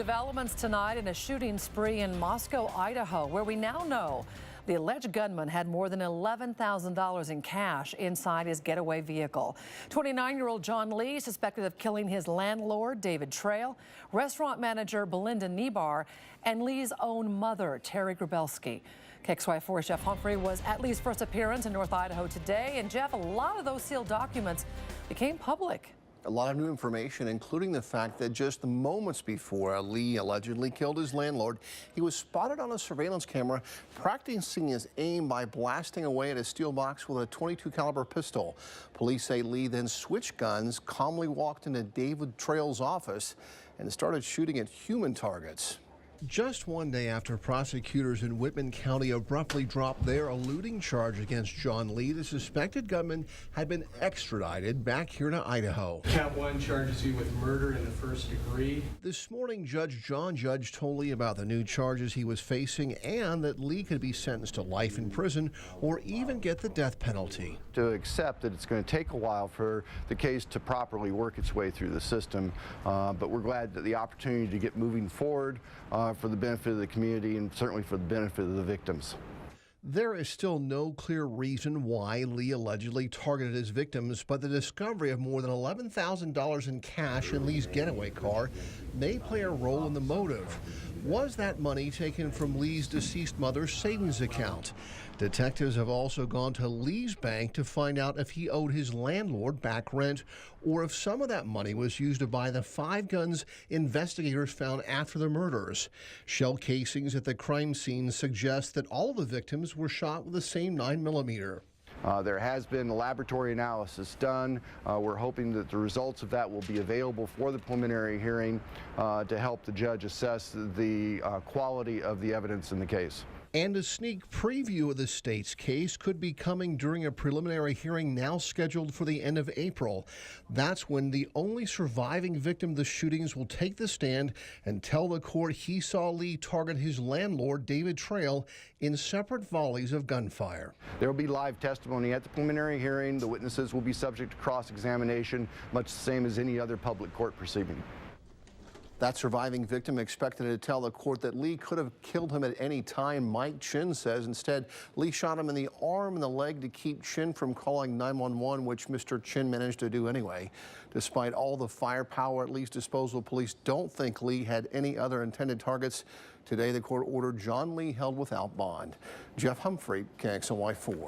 Developments tonight in a shooting spree in Moscow, Idaho, where we now know the alleged gunman had more than $11,000 in cash inside his getaway vehicle. 29-year-old John Lee suspected of killing his landlord, David Trail, restaurant manager Belinda Nebar, and Lee's own mother, Terry Grabelski. KXY4's Jeff Humphrey was at Lee's first appearance in North Idaho today. And Jeff, a lot of those sealed documents became public. A lot of new information, including the fact that just moments before Lee allegedly killed his landlord, he was spotted on a surveillance camera practicing his aim by blasting away at a steel box with a .22 caliber pistol. Police say Lee then switched guns, calmly walked into David Trail's office, and started shooting at human targets. Just one day after prosecutors in Whitman County abruptly dropped their eluding charge against John Lee, the suspected gunman had been extradited back here to Idaho. Count 1 charges you with murder in the first degree. This morning, Judge John Judge told Lee about the new charges he was facing and that Lee could be sentenced to life in prison or even get the death penalty. To accept that it's going to take a while for the case to properly work its way through the system, but we're glad that the opportunity to get moving forward for the benefit of the community and certainly for the benefit of the victims. There is still no clear reason why Lee allegedly targeted his victims, but the discovery of more than $11,000 in cash in Lee's getaway car may play a role in the motive. Was that money taken from Lee's deceased mother's savings account? Detectives have also gone to Lee's bank to find out if he owed his landlord back rent or if some of that money was used to buy the 5 guns investigators found after the murders. Shell casings at the crime scene suggest that all of the victims were shot with the same 9mm. There has been a laboratory analysis done. We're hoping that the results of that will be available for the preliminary hearing to help the judge assess the quality of the evidence in the case. And a sneak preview of the state's case could be coming during a preliminary hearing now scheduled for the end of April. That's when the only surviving victim of the shootings will take the stand and tell the court he saw Lee target his landlord, David Trail, in separate volleys of gunfire. There will be live testimony at the preliminary hearing. The witnesses will be subject to cross-examination, much the same as any other public court proceeding. That surviving victim expected to tell the court that Lee could have killed him at any time, Mike Chin says. Instead, Lee shot him in the arm and the leg to keep Chin from calling 911, which Mr. Chin managed to do anyway. Despite all the firepower at Lee's disposal, police don't think Lee had any other intended targets. Today, the court ordered John Lee held without bond. Jeff Humphrey, KXLY4.